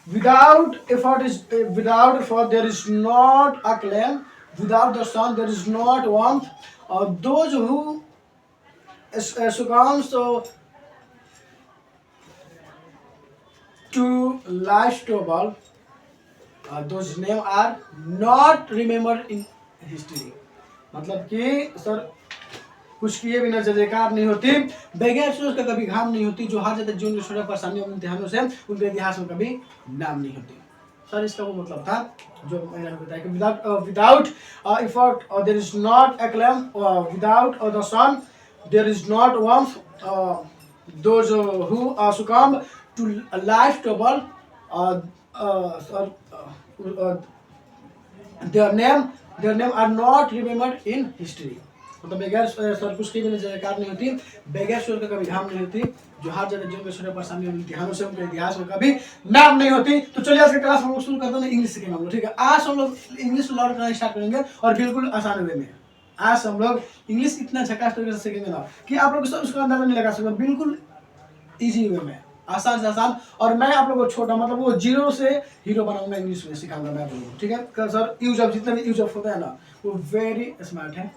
Without effort is without effort there is not a claim. Without the sun there is not warmth. Those who succumbs to life's trouble, those names are not remembered in history. मतलब कि sir कुछ किए बिना जय जयकार नहीं होती, बगैर सूरज का कभी घाम नहीं होती, जो हार जाते जीवन में छोड़े परेशानियों और इम्तिहानों से उनके इतिहास में कभी नाम नहीं होती। सर इसका वो मतलब था जो मैंने बताया कि without effort there is not a claim, without the sun there is not warmth, those who succumb to life trouble, their name are not remembered in history. मतलब बगैर सर कुछ की भी जयकार नहीं होती, बगैर सूर्य का कभी घाम नहीं होती, जो हार जाते जीवन में छोटे परेशानी और इम्तिहानों से उनके इतिहास में कभी नाम नहीं होती। तो चलिए आज का क्लास हम लोग शुरू करते हैं इंग्लिश सीखेंगे हम लोग, ठीक है। आज हम लोग इंग्लिश लर्न करना स्टार्ट करेंगे और बिल्कुल आसान वे में। आज हम लोग इंग्लिश इतना झकास तरीके से सीखेंगे ना कि आप लोग सब उसका अंदाजा नहीं लगा सकते, बिल्कुल इजी वे में, आसान से आसान। और मैं आप लोगों को छोटा मतलब वो जीरो से हीरो बनाऊंगा, इंग्लिश में सिखाऊंगा मैं आप लोगों को, ठीक है। सर यूज ऑफ जितने भी यूज ऑफ होता है ना वो वेरी स्मार्ट है,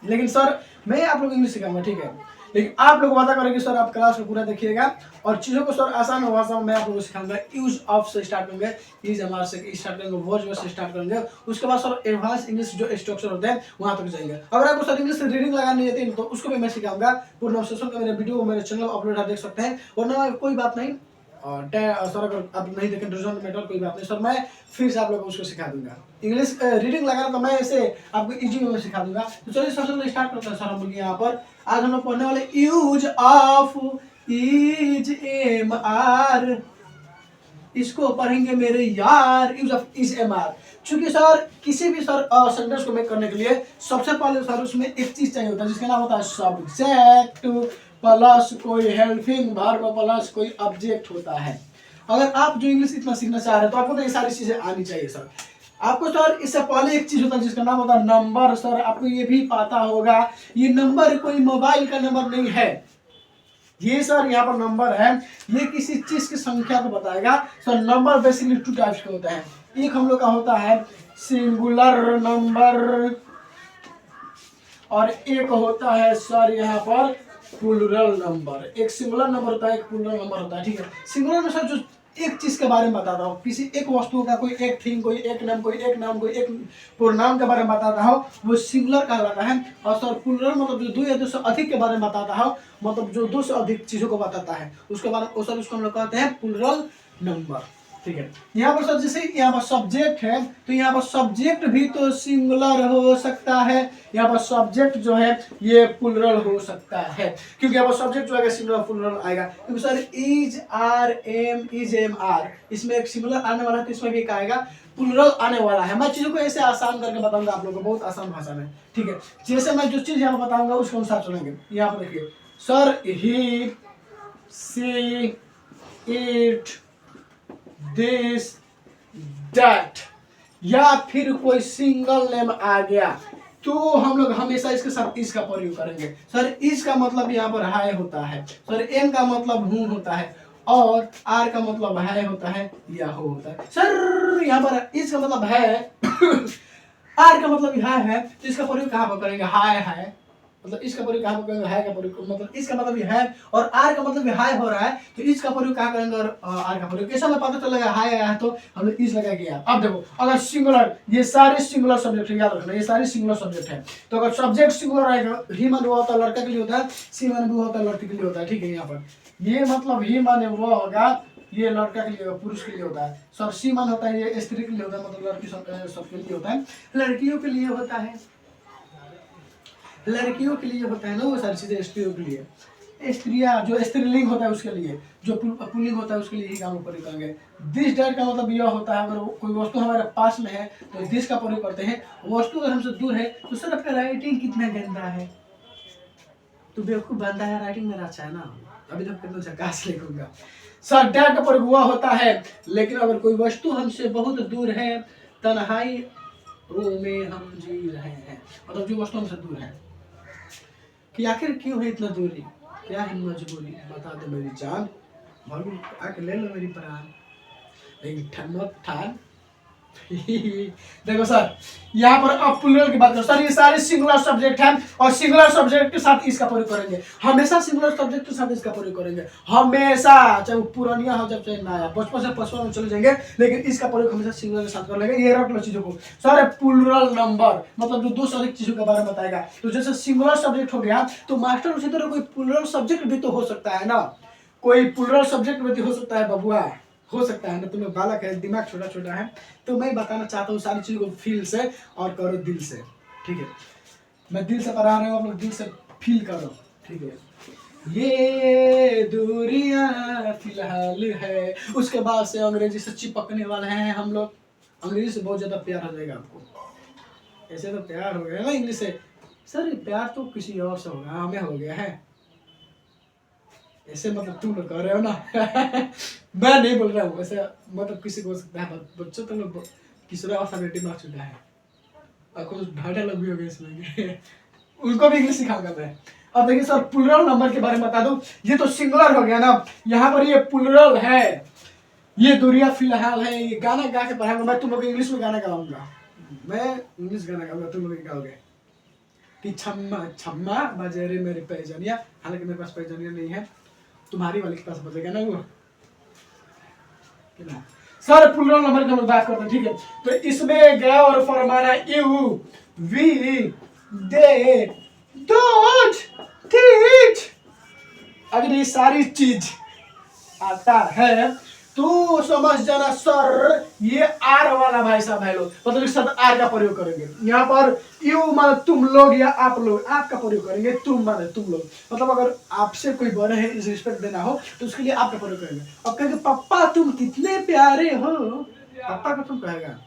लेकिन सर मैं आप लोग इंग्लिश सिखाऊंगा, ठीक है। लेकिन आप लोग वादा करेंगे सर आप क्लास को पूरा देखिएगा और चीज़ों को सर आसान भाषा में मैं आप लोगों को सिखाऊंगा। यूज ऑफ से स्टार्ट करेंगे, यूज हमारे से स्टार्ट करेंगे, वर्ड से स्टार्ट करेंगे, उसके बाद सर एडवांस इंग्लिश जो स्ट्रक्चर होते हैं वहां तक जाएंगे। अगर आपको सर इंग्लिश रीडिंग लगानी है तो उसको भी मैं सिखाऊंगा। पूर्ण सेशन का मेरे वीडियो मेरे चैनल अपलोड आप देख सकते हैं, वरना कोई बात नहीं। और सर अगर आप नहीं देखें डजंट मैटर, कोई बात नहीं सर, मैं फिर से आप लोगों को उसको सिखा दूंगा। इंग्लिश रीडिंग लगाना तो मैं ऐसे आपको इजी वे में सिखा दूंगा। तो चलिए सबसे पहले स्टार्ट करते हैं सर हम लोग यहाँ पर। आज हम लोग पढ़ने वाले use of is am are, इसको पढ़ेंगे मेरे यार। Use of is am are, चूंकि सर किसी भी सर सेंटेंस को मेक करने के लिए सबसे पहले सर उसमें एक चीज चाहिए होता है जिसका नाम होता है सब्जेक्ट प्लस कोई हेल्पिंग वर्ब प्लस कोई ऑब्जेक्ट होता है। अगर आप जो इंग्लिश इतना सीखना चाह रहे हैं तो आपको तो ये सारी चीजें आनी चाहिए सर। आपको सर इससे पहले एक चीज होता है जिसका नाम होता है नंबर। सर आपको ये भी पता होगा, ये नंबर कोई मोबाइल का नंबर नहीं है, ये सर यहाँ पर नंबर है, ये किसी चीज की संख्या को बताएगा। Sir number basically two types के होते हैं। एक हम लोग का होता है सिंगुलर नंबर और एक होता है सर यहाँ पर प्लूरल नंबर। एक सिंगुलर नंबर होता है, एक प्लूरल नंबर होता है, ठीक है। सिंगुलर में सर जो एक चीज के बारे में बताता हो, किसी एक वस्तु का कोई एक थिंग, कोई एक नाम, कोई एक नाम, कोई एक प्रोनाउन के बारे में बताता हो, वो सिंगुलर कहलाता है। और सर प्लूरल मतलब जो दो या दो से अधिक के बारे में बताता हो, मतलब जो दो से अधिक चीजों को बताता है उसके बारे में सर उसको हम लोग कहते हैं प्लूरल नंबर, ठीक है। यहाँ पर सर जैसे यहाँ पर सब्जेक्ट है तो यहाँ पर सब्जेक्ट भी तो सिंगुलर हो सकता है, यहाँ पर सब्जेक्ट जो है ये प्लूरल हो सकता है, क्योंकि यहाँ पर सब्जेक्ट जो है सिंगुलर प्लूरल आएगा। क्योंकि sir is are am, is am are, इसमें एक सिंगुलर आने वाला है तो इसमें भी एक आएगा प्लूरल आने वाला है। मैं चीजों को ऐसे आसान करके बताऊंगा आप लोगों को, बहुत आसान भाषा में, ठीक है। जैसे मैं जो चीज यहाँ पर बताऊंगा उसके अनुसार चलेंगे। यहाँ पर देखिए sir he, she, it, this, that, या फिर कोई सिंगल नेम आ गया तो हम लोग हमेशा इसके साथ इस का प्रयोग करेंगे। सर इस का मतलब यहाँ पर हाय होता है, सर एम का मतलब हूं होता है, और आर का मतलब है होता है या हो होता है। सर यहाँ पर इस का मतलब है आर का मतलब हाय है तो इसका प्रयोग कहाँ पर करेंगे, हाय है, मतलब इसका प्रयोग कहाँ पर करेंगे, हाय का प्रयोग, मतलब इसका मतलब ये है और आर का मतलब हाय हो रहा है तो इसका प्रयोग कहाँ करेंगे और आर का प्रयोग। कैसा हमें पता चलेगा हाय आया है तो हमने इस लगा गया। अब देखो अगर सिंगुलर, ये सारे सिंगुलर सब्जेक्ट है, याद रखना ये सारे सिंगुलर सब्जेक्ट है, तो अगर सब्जेक्ट सिंगुलर आएगा, ही माने वो होता है लड़का के लिए होता है, सी माने वो होता है लड़की के लिए होता है, ठीक है। यहाँ पर ये मतलब ही माने वो होगा, ये लड़का के लिए पुरुष के लिए होता है। सर सी मान होता है ये स्त्री के लिए होता है, मतलब लड़की सबके लिए होता है, लड़कियों के लिए होता है, लड़कियों के लिए होता है ना वो सारी चीजें, स्त्रियों के लिए, स्त्रियां जो स्त्रीलिंग होता है उसके लिए, जो पुल्लिंग होता है उसके लिए ही काम प्रयोग करेंगे। दिस डैट का मतलब यह होता है अगर कोई वस्तु हमारे पास में है तो दिस का प्रयोग करते हैं। वस्तु अगर हमसे दूर है तो सर आपका राइटिंग कितना गंदा है, तो बेवकूफ बनता है, राइटिंग मेरा अच्छा है ना, अभी तक कितना झकास लिखूंगा। सर डैट का प्रयोग हुआ होता है, लेकिन अगर कोई वस्तु हमसे बहुत दूर है, तन्हाई रूम में हम जी रहे हैं, मतलब जो वस्तु हमसे दूर है, कि आखिर क्यों है इतना दूरी, क्या है मजबूरी, बता दे मेरी जान, भागो आके ले लो मेरी प्राण, लेकिन ठान देखो सर यहाँ पर अब प्लूरल की बात करो सर, ये सारे सिंगुलर सब्जेक्ट हैं और सिंगुलर सब्जेक्ट के साथ इसका प्रयोग करेंगे हमेशा, सिंगुलर सब्जेक्ट के साथ इसका प्रयोग करेंगे हमेशा, चाहे वो पुरानिया हो जब चाहे नया, बचपन से पचपन में चले जाएंगे लेकिन इसका प्रयोग हमेशा सिंगुलर के साथ कर लेंगे। ये रख लो चीजों को सर। प्लूरल नंबर मतलब जो दो से अधिक चीजों के बारे में बताएगा, तो जैसे सिंगुलर सब्जेक्ट हो गया तो मास्टर उसी तरह कोई प्लूरल सब्जेक्ट भी तो हो सकता है ना, कोई प्लूरल सब्जेक्ट भी हो सकता है बबुआ, हो सकता है ना, तुम्हें बालक है, दिमाग छोटा छोटा है, तो मैं बताना चाहता हूँ सारी चीज़ों को फील से और करो दिल से, ठीक है। मैं दिल से पढ़ा रहा हूँ, आप लोग दिल से फील करो, ठीक है। ये दूरियां फिलहाल है, उसके बाद से अंग्रेजी से चिपकने वाले हैं हम लोग, अंग्रेजी से बहुत ज़्यादा प्यार हो जाएगा आपको। ऐसे तो प्यार हो गया ना इंग्लिश से, सर प्यार तो किसी और से होगा, हमें हो गया है ऐसे, मतलब तुम लोग कर रहे हो ना मैं नहीं बोल रहा हूँ ऐसे, मतलब किसी को हो सकता है, बच्चों तो लोग किसी और सा दिमाग छूटा है और कुछ ढाढ़ा लोग भी हो गए इसमें उनको भी इंग्लिश सिखाऊंगा मैं। अब देखिए सर प्लूरल नंबर के बारे में बता दूं, ये तो सिंगुलर हो गया ना, यहाँ पर ये प्लूरल है, ये दूरिया फिलहाल है, ये गाना गा के पढ़ाऊंगा मैं, तुम लोग इंग्लिश में गाना गाऊंगा, मैं इंग्लिश गाना गाऊंगा, तुम लोग गाओगे कि छम्मा छम्मा बजे रे मेरी पैजनिया, हालांकि मेरे पास पैजनिया नहीं है, तुम्हारी वाली के पास बजेगा ना वो। सर प्लूरल नंबर की हम बात करते हैं, ठीक है। तो इसमें गया और फरमाना यू वी दे दोज टीच, अगर ये सारी चीज आता है तो समझ जाना सर ये आर वाला भाई साहब है लोग, मतलब इस शब्द आर का प्रयोग करेंगे। यहाँ पर यू माने तुम लोग या आप लोग, आपका प्रयोग करेंगे, तुम माने तुम लोग, मतलब अगर आपसे कोई बड़े हैं इस रिस्पेक्ट देना हो तो उसके लिए आपका प्रयोग करेंगे। अब कहेंगे पापा तुम कितने प्यारे हो, पापा को तुम कहेगा,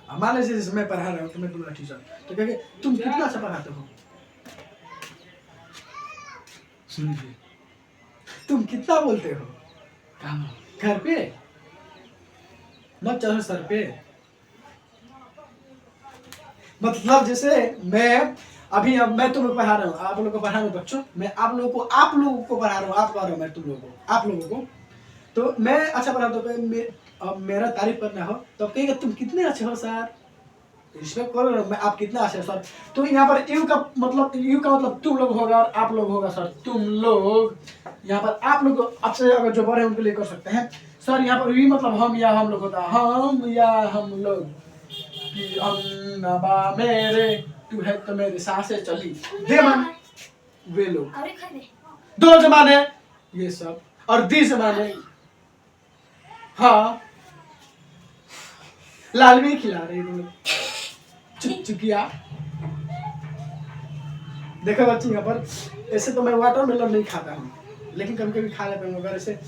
हमारे जैसे मैं पढ़ा रहा हूँ तो मैं तुम्हारा टीचर, तो कहेंगे तुम कितना अच्छा पढ़ाते हो, सुनिए तुम कितना बोलते हो, घर पे मत चढ़ो सर पे, मतलब जैसे मैं अभी अब मैं तुम्हें पढ़ा रहा हूँ, आप लोगों को पढ़ा रहा हूँ बच्चों, मैं आप लोगों को पढ़ा रहा हूँ, आप पढ़ा रहा हूँ मैं तुम लोगों को, आप लोगों को, तो मैं अच्छा पढ़ा तो अब मेरा तारीफ करना हो तो कहेगा तुम कितने अच्छे हो सर, रिस्पेक्ट करो मैं, आप कितना अच्छे हो सर। तो यहाँ पर यू का मतलब तुम लोग होगा और आप लोग होगा सर, तुम लोग, यहाँ पर आप लोग आपसे अगर जो बड़े हैं उनके लिए कर सकते हैं सर। यहाँ पर वी मतलब हम या हम लोग होता है, हम या हम लोग, कि हम नबा मेरे तू है तो मेरे सांसें चली, दे मन वे लोग, दो जमाने ये सब, और दी जमाने हाँ लाल भी खिला रही तुम चुकिया। देखो बच्ची यहाँ पर ऐसे तो मैं वाटरमेलन नहीं खाता हूँ, लेकिन कभी कभी खा लेता हूँ, अगर ऐसे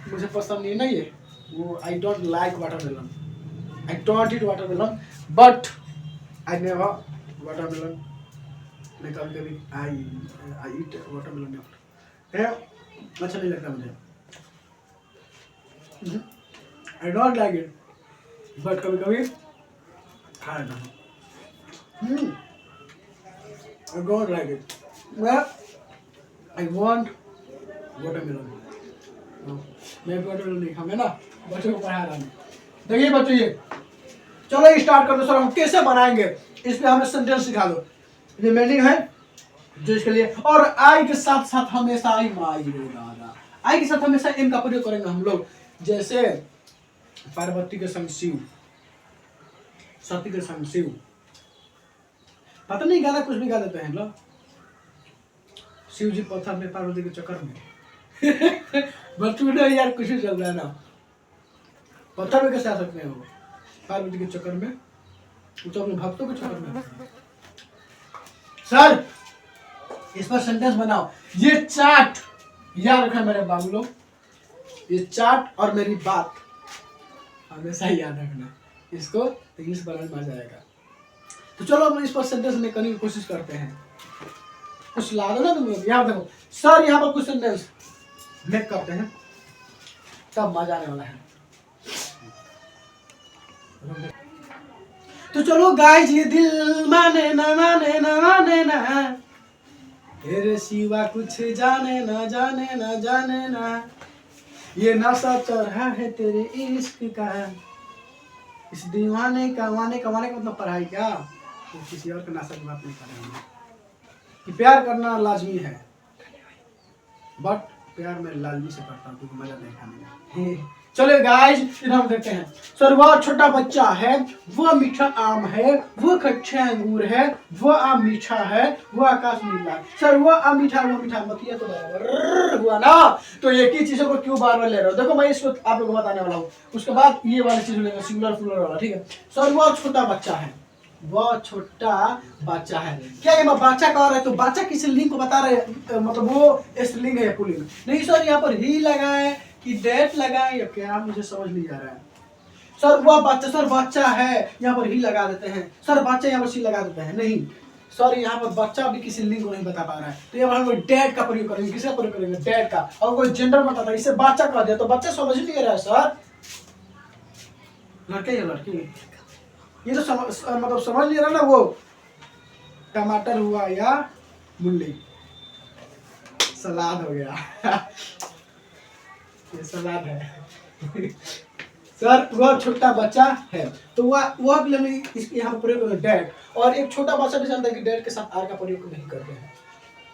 मुझे पसंद नहीं है वो, I don't like watermelon, I don't eat watermelon, but I never watermelon, मैं कभी कभी आई ईट वाटरमेलन है, अच्छा नहीं लगता मुझे, I don't like it, but कभी कभी खा लेता हूँ। I don't like it. Well, I want watermelon. मैं watermelon नहीं खाऊंगा ना, बच्चों को पढ़ा रहा हूँ। देखिए बच्चों ये, चलो स्टार्ट कर दो सर, हम कैसे बनाएंगे इस पे हमें सेंटेंस सिखा दो, रिमेनिंग है जो इसके लिए, और आई के साथ साथ हमेशा आई माई रे दादा, आई के साथ हमेशा एम का प्रयोग करेंगे हम लोग, जैसे पार्वती के संग शिव, सती के संग शिव, पता नहीं गाना कुछ भी गा देते हैं लोग, शिव जी पत्थर में पार्वती के चक्कर में बच्चों ने यार कुछ चल रहा है ना, पत्थर में कैसे आ सकते हैं वो पार्वती के चक्कर में, तो अपने भक्तों के चक्कर में। सर इस पर सेंटेंस बनाओ, ये चार्ट याद रखना मेरे बाबू लोग, ये चार्ट और मेरी बात हमेशा याद रखना, इसको इंग्लिश बनाने में आ जाएगा। तो चलो हम इस पर सेंटेंस में करने की कोशिश करते हैं, कुछ ला दो ना तुम लोग, यहाँ देखो सर, यहाँ पर कुछ सेंटेंस मेक करते हैं तब मजा आने वाला है। तो चलो गाइस, ये दिल माने ना माने ना माने ना, तेरे सिवा कुछ जाने ना जाने ना जाने ना, ये नशा चढ़ा है तेरे इश्क का, इस दीवाने का वाने का मतलब पढ़ाई क्या, तो किसी और का नशा की बात नहीं कर रहे हैं कि प्यार करना लाजमी है, बट प्यार मैं लाजमी से करता हूँ क्योंकि मजा नहीं खाने। चलो गाइस फिर हम देखते हैं। सर वह छोटा बच्चा है, वह मीठा आम है, वह खट्टे अंगूर है, वह आम मीठा है, वह आकाश नीला। सर वह आम मीठा, वो मीठा मत, ये तो बराबर हुआ ना। तो एक ही चीजों को क्यों बार बार ले रहे हो? देखो मैं इसको आप लोगों को बताने वाला हूँ, उसके बाद ये वाली चीज लेंगे सिंगुलर प्लूरल वाला, ठीक है। सर वह छोटा बच्चा है, वह छोटा बच्चा है। क्या ये बच्चा कह रहे हैं? तो बच्चा किसी लिंग को बता रहे हैं, मतलब वो स्त्रीलिंग है या पुल्लिंग? नहीं सर, यहाँ पर ही लगाए कि डेट लगाए या क्या, मुझे समझ नहीं आ रहा है। सर वह बच्चा, सर बच्चा है यहाँ पर ही लगा देते हैं, सर बच्चा यहाँ पर सी लगा देते हैं। नहीं सर, यहाँ पर बच्चा भी किसी लिंग को नहीं बता पा रहा है, तो यहाँ पर हम डैड का प्रयोग करेंगे। किसका प्रयोग करेंगे? डैड का। और कोई जेंडर बताता है, इसे बच्चा कह दिया तो बच्चा समझ नहीं रहा है सर, लड़के या लड़की, ये तो मतलब समझ नहीं रहा ना। वो टमाटर हुआ या मूली, सलाद हो गया। ये सलाद है। सर वह छोटा बच्चा है, तो वह इसके यहाँ प्रयोग करेंगे डैड। और एक छोटा बच्चा भी जानता है कि डैड के साथ आर का प्रयोग नहीं करते हैं,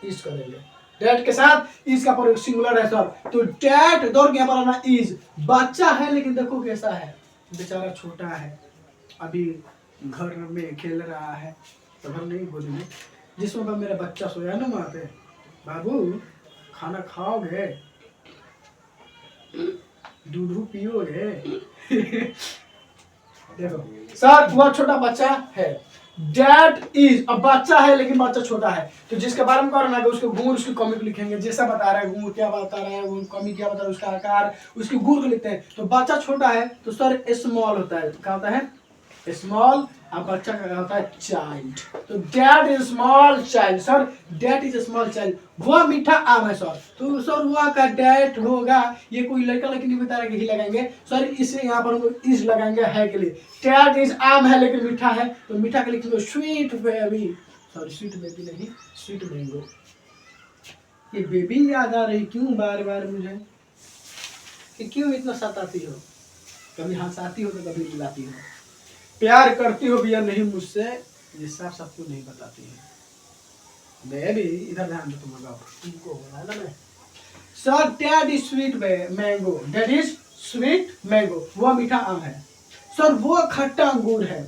इज करेंगे। डैड के साथ इज का प्रयोग सिंगुलर है सर, तो डैड दौड़ के यहाँ पर आना इज। बच्चा है लेकिन देखो कैसा है, बेचारा छोटा है, अभी घर में खेल रहा है, तो घर नहीं बोलेंगे। जिसमें पर मेरा बच्चा सोया ना वहाँ पे, बाबू खाना खाओगे, दूध पियोगे? देखो सर वह छोटा बच्चा है, डैट इज। अब बच्चा है लेकिन बच्चा छोटा है, तो जिसके बारे में करना है उसके गुण उसकी कमी को लिखेंगे। जैसा बता रहा है गुण क्या बता रहा है, गुण कमी क्या बता रहा है, उसका आकार उसकी गुण को लिखते हैं। तो बच्चा छोटा है तो सर स्मॉल होता है, क्या होता है? स्मॉल। अब बच्चा का होता है चाइल्ड, तो that is small child. Sir that is small child. वह मीठा आम है सर, तो सर वह का डैट होगा। ये कोई लड़का लेकिन नहीं बता रहा कि ही लगाएंगे सर, इसे यहाँ पर हम इज लगाएंगे है के लिए। डैट इज आम है लेकिन मीठा है, तो मीठा के लिखेंगे sweet baby, sorry sweet baby नहीं, स्वीट मैंगो। ये बेबी याद आ रही क्यों बार बार मुझे, कि क्यों इतना सताती हो? कभी हंसाती हो तो कभी रुलाती हो, प्यार करती हो भी या नहीं मुझसे, ये साफ साफ क्यों नहीं बताती है? बेबी इधर ध्यान दो, तुमको बोला ना मैं। Sir dad is sweet mango, dad is sweet mango, वो मीठा आम है। सर वो खट्टा अंगूर है,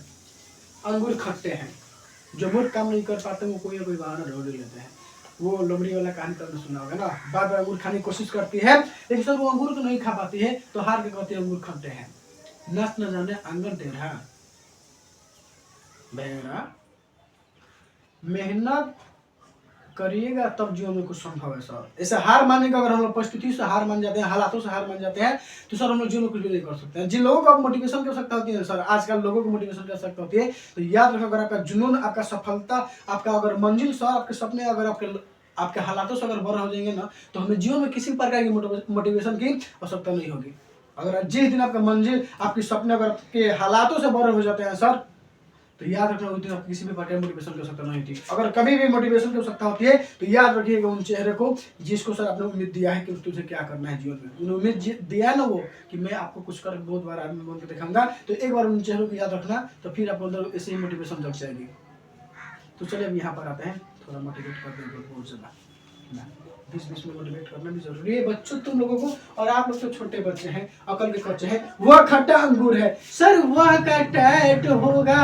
अंगूर खट्टे हैं। जो मूर्ख काम नहीं कर पाते वो कोई ना कोई बहाना ढूंढ लेते हैं। वो लोमड़ी वाला कहानी तो सुना होगा ना, बार बार अंगूर खाने की कोशिश करती है लेकिन सर वो अंगूर को नहीं खा पाती है, तो हार के कहती है अंगूर खट्टे हैं। नस न जाने आंगन टेढ़ा, बेरा मेहनत करिएगा तब जीवन में कुछ संभव है सर। ऐसे हार मानने का, अगर हम लोग परिस्थिति से हार मान जाते हैं, हालातों से हार मान जाते हैं, तो सर हम लोग जीवन में कुछ भी नहीं कर सकते हैं। जिन लोगों को मोटिवेशन की आवश्यकता होती है सर, आजकल लोगों को मोटिवेशन की आवश्यकता होती है, तो याद रखो अगर आपका जुनून, आपका सफलता, आपका अगर मंजिल सर, आपके सपने अगर आपके हालातों से अगर बड़ा हो जाएंगे ना, तो हमें जीवन में किसी प्रकार की मोटिवेशन की आवश्यकता नहीं होगी। अगर जिस दिन आपका मंजिल, आपके सपने अगर आपके हालातों से बड़े हो जाते हैं सर, तो याद रखना उस दिन आपको किसी भी प्रकार मोटिवेशन की आवश्यकता नहीं थी। अगर कभी भी मोटिवेशन की आवश्यकता होती है तो याद रखिएगा उन चेहरे को जिसको सर आपने उम्मीद दिया है कि तुझे क्या करना है जीवन में। उन्होंने उम्मीद दिया है ना वो कि मैं आपको कुछ कर बहुत बार आदमी बन के दिखाऊंगा, तो एक बार उन चेहरों को याद रखना, तो फिर आपको अंदर ऐसे ही मोटिवेशन जग जाएगी। तो चलिए अब यहाँ पर आते हैं, थोड़ा मोटिवेट कर देंगे बहुत ज़्यादा, बीच में मोटिवेट करना भी जरूरी है बच्चों तुम लोगों को। और आप लोग तो छोटे बच्चे हैं, अकल के बच्चे हैं। वह खट्टा अंगूर है सर, वह का टैट होगा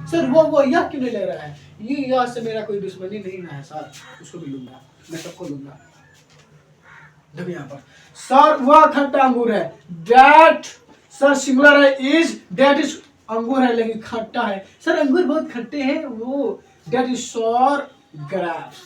सर, वो यह क्यों नहीं ले रहा है? ये यह से मेरा कोई दुश्मनी नहीं है सर, उसको भी लूंगा, मैं सबको लूंगा। देखो यहाँ पर सर वह खट्टा अंगूर है, डैट सर सिंगुलर है, इज डैट इज अंगूर है लेकिन खट्टा है। सर अंगूर बहुत खट्टे हैं, वो that is sour grapes,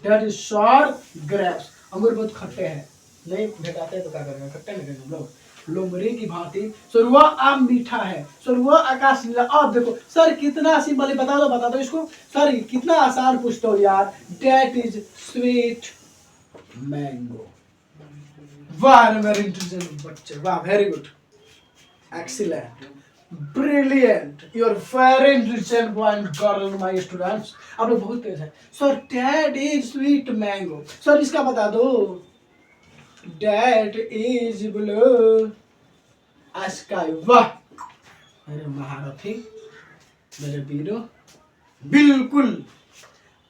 that is sour grapes. अंगूर बहुत खट्टे हैं, नहीं भेटाते तो क्या करेंगे, खट्टे लगेंगे हम लोग लोमड़ी की भांति। सर वह आम मीठा है, सर वह आकाश नीला। अब देखो सर कितना सिंपल है, बता दो इसको सर, कितना आसान पूछते हो यार। That is sweet mango. वाह मेरे इंटेलिजेंट बच्चे, वाह very good, excellent, brilliant, you are very intelligent boy and girl my students. आप लोग बहुत तेज है। Sir that is sweet mango, sir इसका बता दो, That is blue sky. वाह मेरे महारथी, मेरे वीरों, बिल्कुल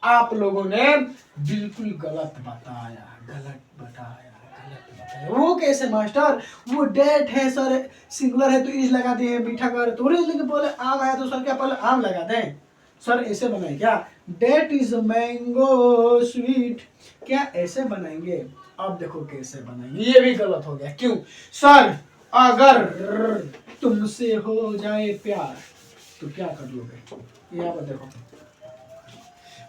आप लोगों ने बिल्कुल गलत बताया, गलत बताया, गलत बताया। वो कैसे मास्टर? वो डेट है सर, सिंगुलर है तो इज लगा दिए, मीठा कर तो लेकिन बोले आम है तो सर क्या पहले आम लगा दें? सर ऐसे बनाए क्या? डेट इज मैंगो स्वीट, क्या ऐसे बनाएंगे? अब देखो कैसे बनाएंगे, ये भी गलत हो गया। क्यों सर? अगर तुमसे हो जाए प्यार तो क्या कर लोगे? यहाँ पर देखो,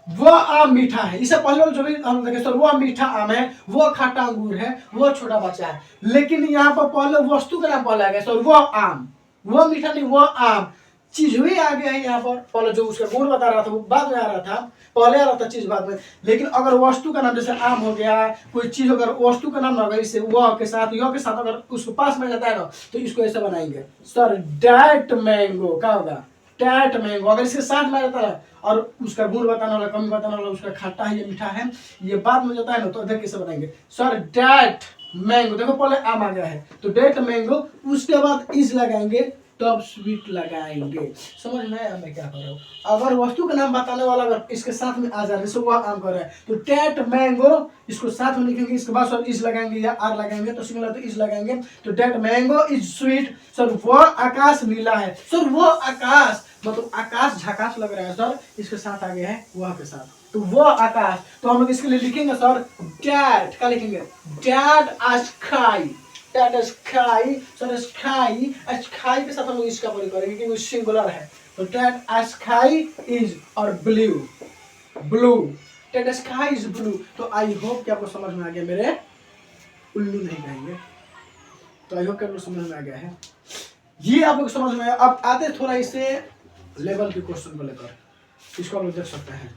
वो आम मीठा है, इसे पहले जो भी हम देखे सर, वो मीठा आम है, वो खट्टा अंगूर है, वो छोटा बच्चा है। लेकिन यहाँ पर पहले वस्तु का नाम पहले गया सर, वो आम, वो मीठा नहीं, वो आम। चीज हुई आ गया है यहाँ पर, पहले जो उसका गुण बता रहा था वो बाद में आ रहा था, पहले आ रहा था चीज बाद में। लेकिन अगर वस्तु का नाम जैसे आम हो गया, कोई चीज अगर वस्तु का नाम अगर इसे वह के साथ यो के साथ अगर उसको पास में जाता है ना, तो इसको ऐसे बनाएंगे सर, डैट मैंगो। क्या होगा? That mango. अगर इसके साथ में जाता है और उसका गुण बताना वाला, कमी बताना वाला, उसका खट्टा है या मीठा है, ये बाद में जाता है ना, तो इधर कैसे बनाएंगे सर? That mango. देखो पहले आम आ गया है तो डेट मैंगो, उसके बाद इज लगाएंगे तब स्वीट लगाएंगे। समझ में आया मैं क्या कर रहा हूँ? अगर वस्तु का नाम बताने वाला अगर इसके साथ में आ जाए, जैसे वह आम कर रहा है तो डेट मैंगो, इसको साथ में लिखेंगे, इसके बाद सर इज लगाएंगे या आर लगाएंगे, तो सिंगुलर तो इज लगाएंगे, तो that mango is sweet. Sir वह आकाश नीला है, सर वो आकाश मतलब आकाश झकाश लग रहा है सर, इसके साथ आ गया है वह के साथ, तो वो आकाश। तो हम लोग इसके लिए लिखेंगे सर डैट, क्या लिखेंगे? That sky, that sky. Sir sky, sky के साथ हम लोग इसका प्रयोग करेंगे क्योंकि सिंगुलर है, तो डैट स्काई इज और blue, blue, that sky is blue. तो आई होप कि आपको समझ में आ गया, मेरे उल्लू नहीं कहेंगे, तो आई होप कि आपको समझ में आ गया है, ये आप लोग समझ में आया। अब आते थोड़ा इसे लेवल के क्वेश्चन को लेकर, इसको आप लोग देख सकते हैं।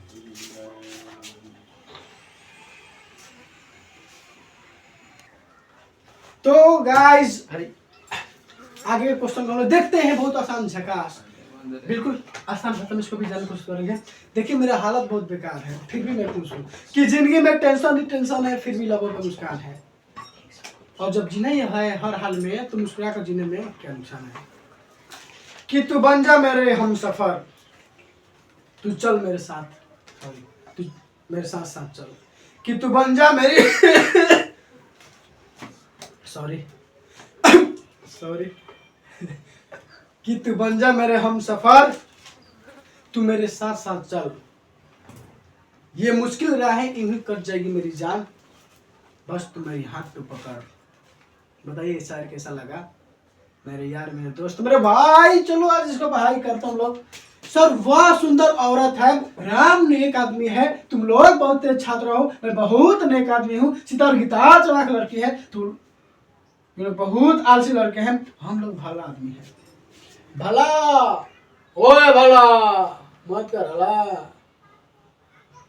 तो गाइस आगे के क्वेश्चन को हम लोग देखते हैं, बहुत आसान झकास, बिल्कुल आसान खत्म, इसको भी जानने की कोशिश करेंगे। देखिए मेरा हालत बहुत बेकार है, फिर भी मैं खुश हूँ कि जिंदगी में टेंशन ही टेंशन है, फिर भी लबों पर मुस्कान है। और जब जीना ही है हर हाल में, तो मुस्कुरा कर जीने में क्या नुकसान है? कि तू बन जा मेरे हम सफर, तू चल मेरे साथ, तू मेरे साथ साथ चल, कि तू बन जा मेरी सॉरी सॉरी कि तू बन जा मेरे हम सफर, तू मेरे साथ साथ चल, ये मुश्किल राहें यूं ही कट जाएगी मेरी जान, बस तू मेरी हाथ तो पकड़। बताइए शायर कैसा लगा मेरे यार, मेरे दोस्त, मेरे भाई? चलो आज इसको भाई करता हूँ लोग। सर वह सुंदर औरत है, राम नेक आदमी है, तुम लोग बहुत तेज छात्र हो, मैं बहुत नेक आदमी हूँ, सीता और गीता चलाक लड़की है, तुम लोग बहुत आलसी लड़के हैं, हम लोग भला आदमी है। भला ओए भला मत कर हला,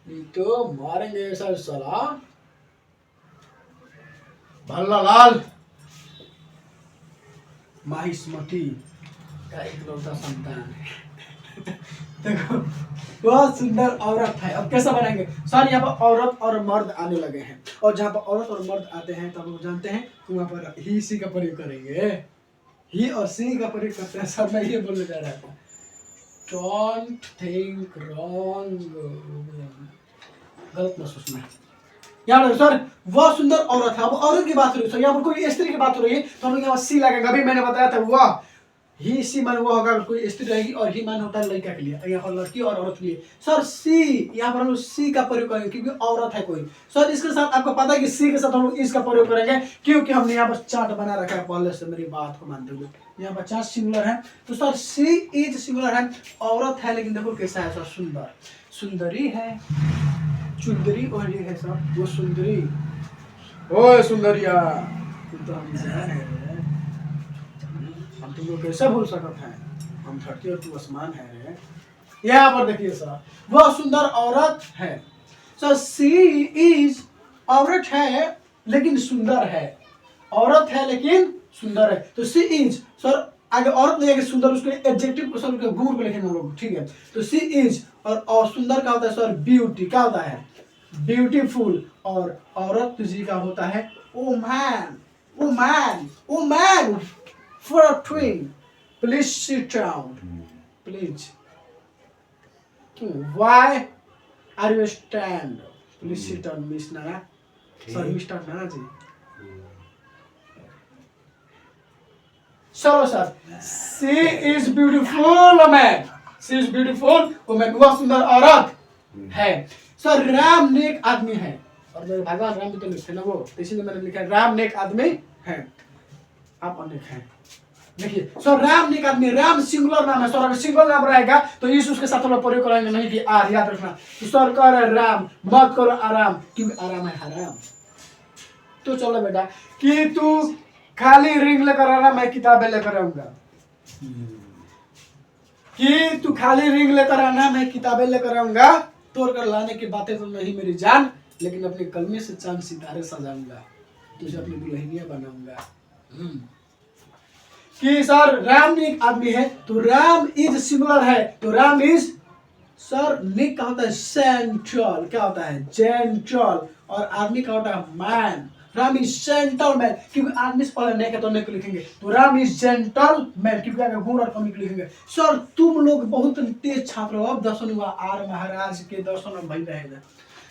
नहीं तो मारेंगे सर सला। भल्ला लाल माहिस्मती का इकलौता संतान है। देखो बहुत सुंदर औरत है। अब कैसा बनाएंगे सर? यहाँ पर औरत और मर्द आने लगे हैं, और जहाँ पर औरत और मर्द आते हैं तो हम लोग जानते हैं कि वहाँ पर ही सी का प्रयोग करेंगे, ही और सी का प्रयोग करते हैं। सर मैं ये बोलने जा रहा था, डोंट थिंक रॉन्ग, गलत मत सोचना। यहाँ सर वह सुंदर औरत है, अब औरत की बात हो रही है सर, यहाँ पर कोई स्त्री की बात हो रही है, तो हम लोग यहाँ सी लगेगा। अभी मैंने बताया था वह, ही सी मान वो होगा कोई स्त्री रहेगी, और ही मान होता है लड़का के लिए, यहाँ पर लड़की और औरत के लिए। सर सी, यहाँ पर हम लोग सी का प्रयोग करेंगे क्योंकि औरत है कोई। सर इसके साथ आपको पता है कि सी के साथ हम लोग इसका प्रयोग करेंगे क्योंकि हमने यहाँ पर चार्ट बना रखा है पहले से, मेरी बात को मानते हुए। यहाँ पर चार्ट सिंगुलर है, तो सर सी इज सिंगुलर है, औरत है, लेकिन देखो कैसा है सर, सुंदर, सुंदरी है, चुंदरी और ये है सर वो सुंदरी। ओए सुंदरिया तो हम तुमको कैसे भूल सकते हैं, हम धरती और तू आसमान है रे। यहाँ पर देखिए सर वह सुंदर औरत है, सर सी इज औरत है लेकिन सुंदर है, औरत है लेकिन सुंदर है, तो सी इज सर आगे औरत नहीं है सुंदर, उसके एडजेक्टिव को सर गुण को लिखेंगे हम लोग, ठीक है। तो सी इज और सुंदर का होता है सर ब्यूटी, क्या होता है? ब्यूटीफुल। और औरत तुझी का होता है Oh man, oh man, oh man, for a twin. Please sit down. Please. Why are you stand? Please sit down, Miss Nana. Sorry, Mr. Nana जी. चलो sir. She is beautiful man. She is beautiful woman. वह सुंदर औरत है. Sir Ram नेक आदमी है. और मेरे भगवान राम भी तो लिखते ना वो, तो इसीलिए मैंने लिखा राम नेक आदमी है. आप अनेक हैं. देखिए सर राम नेक आदमी, राम सिंगुलर नाम है सर. अगर सिंगल नाम रहेगा तो इस उसके साथ हम लोग प्रयोग करेंगे नहीं कि आर, याद रखना. तो सर कह रहे राम, मत करो आराम, क्योंकि आराम है हराम. तो चलो बेटा कि तू खाली रिंग लेकर आना, मैं किताबें लेकर आऊंगा. कि तू खाली रिंग लेकर आना, मैं किताबें लेकर आऊंगा. तोड़ कर लाने की बातें तो नहीं मेरी जान, लेकिन अपने कलमे से चांद सितारे सजाऊंगा, तुझे अपनी दुल्हनिया बनाऊंगा. कि सर राम एक आदमी है, तो राम इज सिंगुलर है, तो राम इज सर निक का होता है सेंट्रल, क्या होता है जेंटल, और आदमी का होता है man. Ram is gentle man, क्योंकि आदमी से पहले नेक है तो नेक लिखेंगे. तो राम इज जेंटल मैन, क्योंकि अगर गुण और कमी लिखेंगे. सर तुम लोग बहुत तेज छात्र हो. अब दर्शन हुआ आर महाराज के दर्शन अब भाई रहेगा.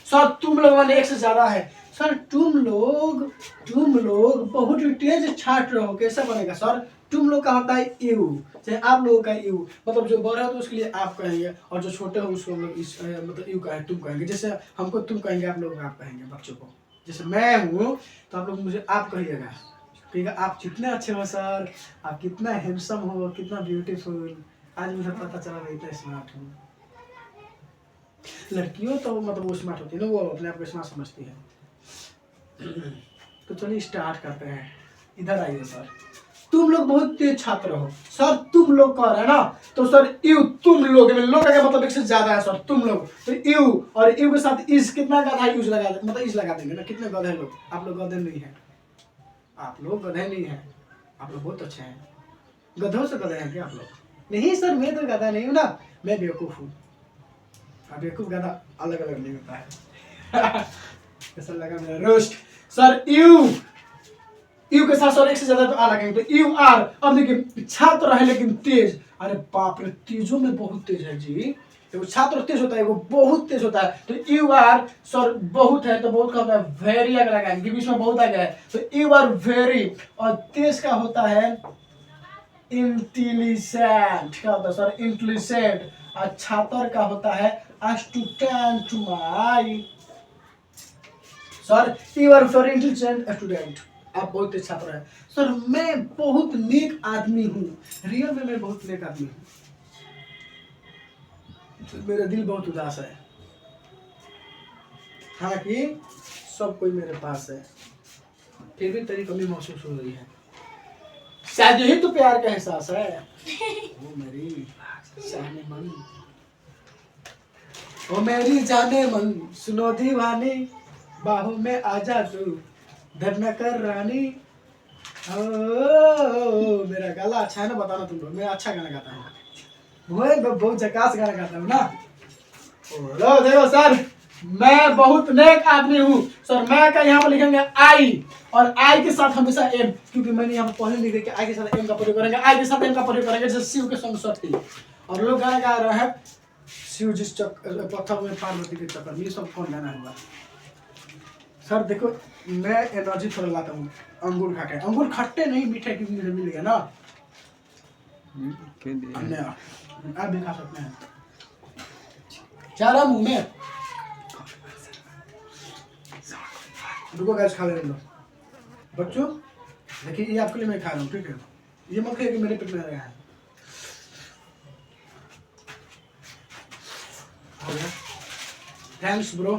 सर तुम लोग मैंने एक से ज्यादा है. सर तुम लोग बहुत तेज छात्र हो. कैसे बनेगा सर? तुम लोग का होता है यू, चाहे आप लोगों का यू, मतलब जो बड़े हो तो उसके लिए आप कहेंगे, और जो छोटे हो उसको हम लोग इस मतलब यू कहेंगे, तुम कहेंगे. जैसे हमको तुम कहेंगे, आप लोग आप कहेंगे बच्चों को. जैसे मैं हूँ तो आप लोग मुझे आप कहिएगा, आप कितने अच्छे हो सर, आप कितना हैंडसम हो, कितना ब्यूटीफुल. आज मुझे पता चला मैं इतना स्मार्ट हूँ. लड़कियों तो मतलब वो स्मार्ट होती है ना, वो अपने आप को स्मार्ट समझती है. तो चलिए स्टार्ट करते हैं. इधर आइए सर. तुम लोग बहुत तेज छात्र हो. सर तुम लोग कह रहे हैं ना, तो सर यू तुम लोग में लोग का मतलब एक से ज्यादा है सर. तुम लोग तो यू, और यू के साथ इज कितना गधा यूज लगा दे, मतलब इज लगा देंगे ना. कितने गधे लोग? आप लोग गधे नहीं है, आप लोग गधे नहीं है, आप लोग बहुत अच्छे हैं. गधों से गधे हैं क्या आप लोग? नहीं सर मैं तो गधा नहीं हूँ ना, मैं बेवकूफ हूँ. बेवकूफ गधा अलग अलग नहीं होता है. कैसा लगा मेरा रोस्ट? सर यू के साथ सर एक से ज्यादा तो आ लगेंगे. तो यू आर, अब देखिए छात्र है लेकिन तेज. अरे बाप रे, तेजों में बहुत तेज है जी. वो छात्र तेज होता है, वो बहुत तेज होता है. तो यू आर सर बहुत है, तो बहुत का होता है वेरी आगे लगाएंगे, क्योंकि इसमें बहुत आ गया है. तो यू आर वेरी, और तेज का होता है इंटेलिजेंट. क्या होता है सर? इंटेलिजेंट. और छात्र का होता है student. My sir you are very intelligent student. आप बहुत तेज छात्र हैं. सर मैं बहुत नेक आदमी हूँ. रियल में मैं बहुत नेक आदमी हूँ. मेरा दिल बहुत उदास है, हालांकि सब कोई मेरे पास है, फिर भी तेरी कमी महसूस हो रही है. शायद यही तो प्यार का एहसास है. ओ मेरी जाने मन, ओ मेरी जाने मन, सुनो दीवानी, बाहों में आजा तू, धरना कर रानी. ओ मेरा गला अच्छा है ना, बताना तुम लोग. मैं अच्छा गाना गाता हूँ, बहुत झकास गाना गाता हूँ ना. लो देखो सर, मैं बहुत नेक आदमी हूँ. सर मैं का यहाँ पर लिखेंगे आई, और आई के साथ हमेशा एम, क्योंकि मैंने यहाँ पर पहले लिखे कि आई के साथ एम का प्रयोग करेंगे. आई के साथ एम का प्रयोग करेंगे, जैसे शिव के संग शक्ति. और लोग गाना गा रहे हैं शिव जिस पत्थर में पार्वती के चक्कर में. ये सब कौन गाना हुआ? सर देखो मैं एनर्जी थोड़ा लाता हूँ. अंगूर खा के, अंगूर खट्टे नहीं मीठे, क्योंकि मुझे मिल गया ना. आप भी खा सकते हैं. चारा मुंह में. रुको गैस, खा ले लो बच्चों. देखिए ये आपके लिए मैं खा रहा हूँ, ठीक है? ये मत खाइए कि मेरे पेट में रहा है. Thanks bro.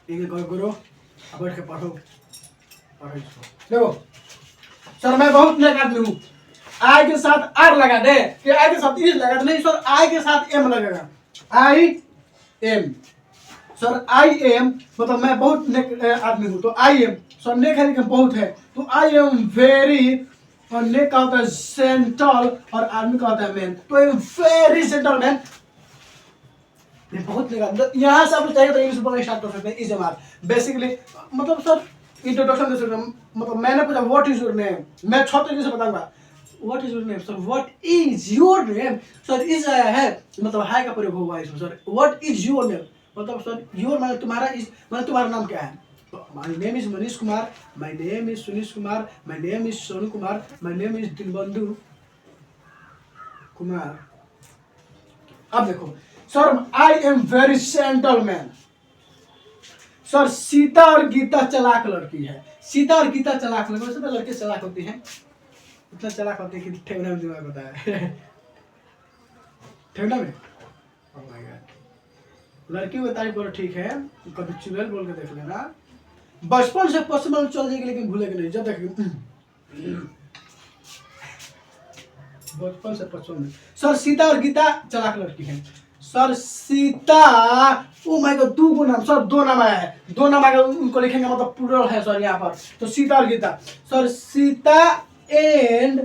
ठीक है गुरु, अब बैठ के पढ़ो इसको. देखो सर मैं बहुत नेक आदमी हूँ. आई के साथ आर लगा दे, कि आई के साथ इज लगा दे. नहीं सर, आई के साथ एम लगेगा. I am. Sir I M मतलब मैं बहुत नेक आदमी हूँ. तो आई एम सर नेक है लेकिन बहुत है, तो आई एम वेरी, और नेक का होता है सेंट्रल, और आदमी का होता है मैन. तो आई एम वेरी सेंट्रल मैन. ये बहुत नेक आदमी. यहाँ से आप चाहिए तो इंग्लिश बोलना स्टार्ट कर सकते हैं. इज एम आर बेसिकली मतलब सर इंट्रोडक्शन दे सकते हैं। मतलब मैंने पूछा व्हाट इज योर नेम, मैं 6 तरीके से बताऊंगा what is your name sir, what is your name sir, is आया है मतलब हाय का प्रयोग हुआ है इसमें sir. What is your name मतलब सर योर मतलब तुम्हारा, इज मतलब तुम्हारा नाम क्या है। My name is Manish Kumar, my name is Sunish Kumar, my name is Sonu Kumar, my name is Dilbandhu Kumar. अब देखो sir I am very gentleman sir. Sita और गीता चलाक लड़की है, सीता और गीता चलाक लड़की, वैसे तो लड़के चलाक होती हैं, इतना चलाक होती है कि ठेवना में दिमाग होता है ठेवना में। ओह माय गॉड, लड़की को तारीफ करो ठीक है, कभी चुड़ैल बोल के देख लेना। बचपन से पॉसिबल चल जाएगी लेकिन भूलेगी नहीं जब तक बचपन से पचपन में। सर सीता और गीता चलाक लड़की है sir. Sita O my God, दो को नाम सर, दो नाम आया है, दो नाम आएगा उनको लिखेंगे मतलब प्लूरल है सर यहाँ पर। तो सीता और गीता सर, सीता एंड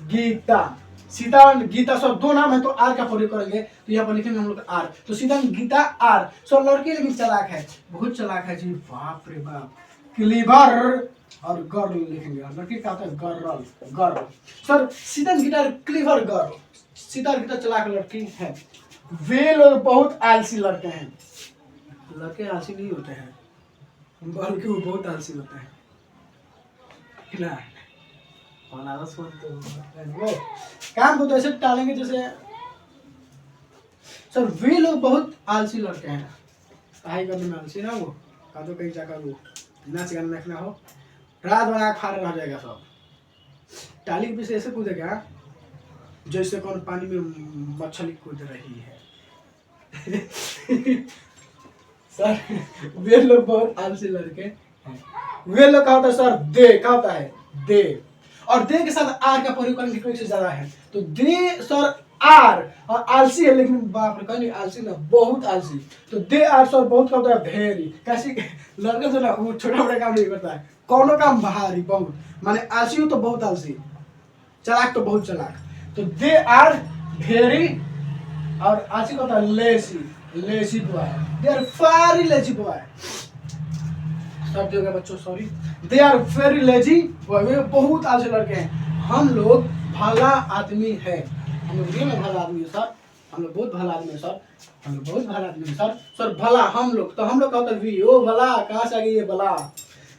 गीता, सीता और गीता सर दो नाम है तो आर का प्रयोग करेंगे तो यहाँ पर लिखेंगे हम लोग आर। तो Sita and Gita are sir. लड़की लेकिन चलाक है, बहुत चलाक है जी, बाप रे बाप। क्लीवर और गर्ल लिखेंगे, लड़की का होता है girl, girl sir. Sita and Gita clever girl, Sita और गीता चलाक लड़की है। वे लोग बहुत आलसी लड़के हैं, लड़के आलसी नहीं होते हैं बल्कि वो बहुत आलसी होते हैं ना। वो काम को तो ऐसे टालेंगे जैसे सर। वे लोग बहुत आलसी लड़के हैं, पढ़ाई करने में आलसी ना, वो का तो कहीं जाकर वो नाच गाना देखना हो रात बना खा रह जाएगा सब। टाली के पीछे ऐसे कूदेगा जैसे कौन पानी में मछली कूद रही है सर वे लोग बहुत आलसी लड़के हैं। वे लोग का होता है सर दे, का होता है दे, और दे के साथ आर का प्रयोग करने की कोई से ज्यादा है तो दे सर आर, और आलसी है लेकिन बाप रे कहीं आलसी ना, बहुत आलसी। तो दे आर सर बहुत का होता है वेरी, कैसी लड़का जो ना वो छोटा बड़ा काम नहीं करता है, कौनो काम भारी बहुत, माने आलसी हो तो बहुत आलसी, चलाक तो बहुत चलाक। तो दे आर वेरी, और आलसी का होता है lazy, lazy boy, they are very lazy boy. सब जगह बच्चों sorry, they are very lazy boy, वे बहुत आलसी लड़के हैं। हम लोग भला आदमी है, हम लोग रियल में भला आदमी है सर, हम लोग बहुत भला आदमी है सर, हम लोग बहुत भला आदमी है सर। सर भला हम लोग, तो हम लोग का होता है वी, ओ भला कहाँ से आ गई ये भला,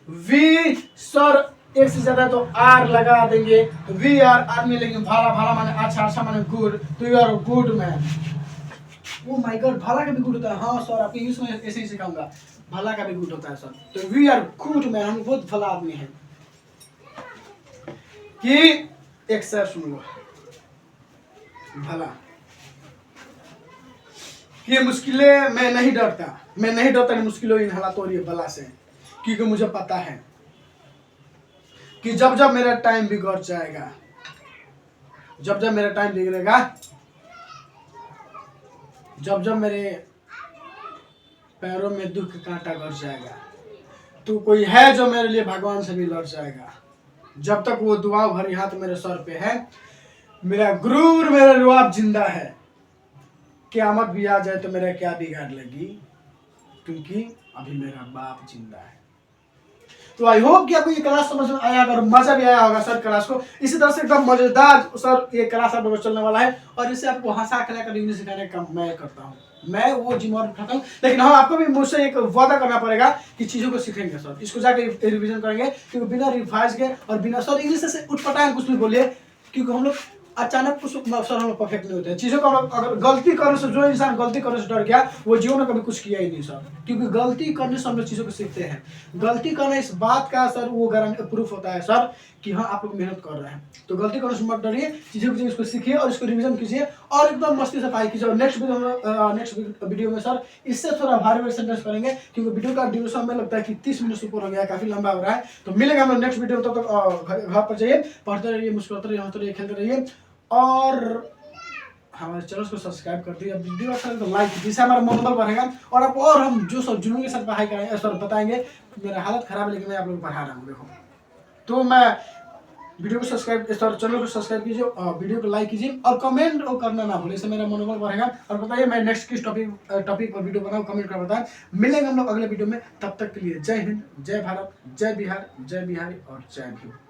वी सर एक से ज्यादा तो आर लगा देंगे तो वी आर आदमी, लेकिन भला, भला माने अच्छा, अच्छा माने गुड, तो you are good man. Oh my God, भला का भी गुड होता है, हाँ सर आपके इंग्लिश में ऐसे ही सिखाऊंगा, भला का भी गुड होता है सर। तो वी आर गुड मैन, हम बहुत भला आदमी हैं। कि एक सर सुन लो, भला ये मुश्किलें मैं नहीं डरता, मैं नहीं डरता कि मुश्किलों इन हालात हो रही है भला से, क्योंकि मुझे पता है कि जब जब मेरा टाइम बिगड़ जाएगा, जब जब मेरा टाइम बिगड़ेगा, जब जब मेरे पैरों में दुख का कांटा गड़ जाएगा, तो कोई है जो मेरे लिए भगवान से भी लड़ जाएगा। जब तक वो दुआ भरी हाथ मेरे सर पे है, मेरा गुरूर मेरा रुआब जिंदा है, क़यामत भी आ जाए तो मेरा क्या बिगाड़ लगी, क्योंकि अभी मेरा बाप जिंदा है। तो आई होप कि आपको ये क्लास समझ में आया और मजा भी आया होगा सर क्लास को। इसी तरह से एकदम मजेदार सर ये क्लास आप लोगों को चलने वाला है, और इससे आपको हंसा खिला कर इंग्लिश सिखाने का मैं करता हूँ, मैं वो जिम्मेवारी उठाता हूँ। लेकिन हाँ आपको भी मुझसे एक वादा करना पड़ेगा कि चीज़ों को सीखेंगे सर, इसको जाके रिविजन करेंगे, क्योंकि बिना रिवाइज के और बिना सर इंग्लिश से उठपटांग कुछ भी बोलिए, क्योंकि हम लोग अचानक कुछ सर हम लोग परफेक्ट नहीं होते हैं चीज़ों को। अगर गलती करने से, जो इंसान गलती करने से डर गया वो जीवन में कभी कुछ किया ही नहीं सर, क्योंकि गलती करने से हम लोग चीज़ों को सीखते हैं। गलती करना इस बात का सर वो गारंटी प्रूफ होता है सर कि हाँ आप लोग मेहनत कर रहे हैं। तो गलती करने से मत डरिए, चीज़ों को इसको सीखिए और इसको रिविजन कीजिए और एकदम मस्ती से पढ़ाई कीजिए। नेक्स्ट वीडियो में सर इससे थोड़ा भारी सेंटेंस करेंगे, क्योंकि वीडियो का ड्यूरेशन में लगता है कि 30 मिनट से ऊपर हो गया, काफी लंबा हो रहा है। तो मिलेगा हम नेक्स्ट वीडियो में, तब तक घर पर जाइए, पढ़ते रहिए, मुस्कुराते रहिए, हंसते रहिए, खेलते रहिए, और हमारे चैनल को सब्सक्राइब कर दिए। वीडियो अच्छा लगे तो लाइक, जिससे हमारा मनोबल बढ़ेगा और आप और हम जो सब जुनून के साथ पढ़ाई करेंगे सर बताएंगे। मेरा हालत खराब है लेकिन मैं आप लोगों को पढ़ा रहा हूँ। देखो तो मैं वीडियो को सब्सक्राइब सर चैनल को सब्सक्राइब कीजिए और वीडियो को लाइक कीजिए और कमेंट करना ना भूलिए, इससे मेरा मनोबल बढ़ेगा। और बताइए मैं नेक्स्ट किस टॉपिक पर वीडियो बनाऊँ, कमेंट कर बताएं। मिलेंगे हम लोग अगले वीडियो में, तब तक के लिए जय हिंद, जय भारत, जय बिहार, जय बिहारी और जय भीम।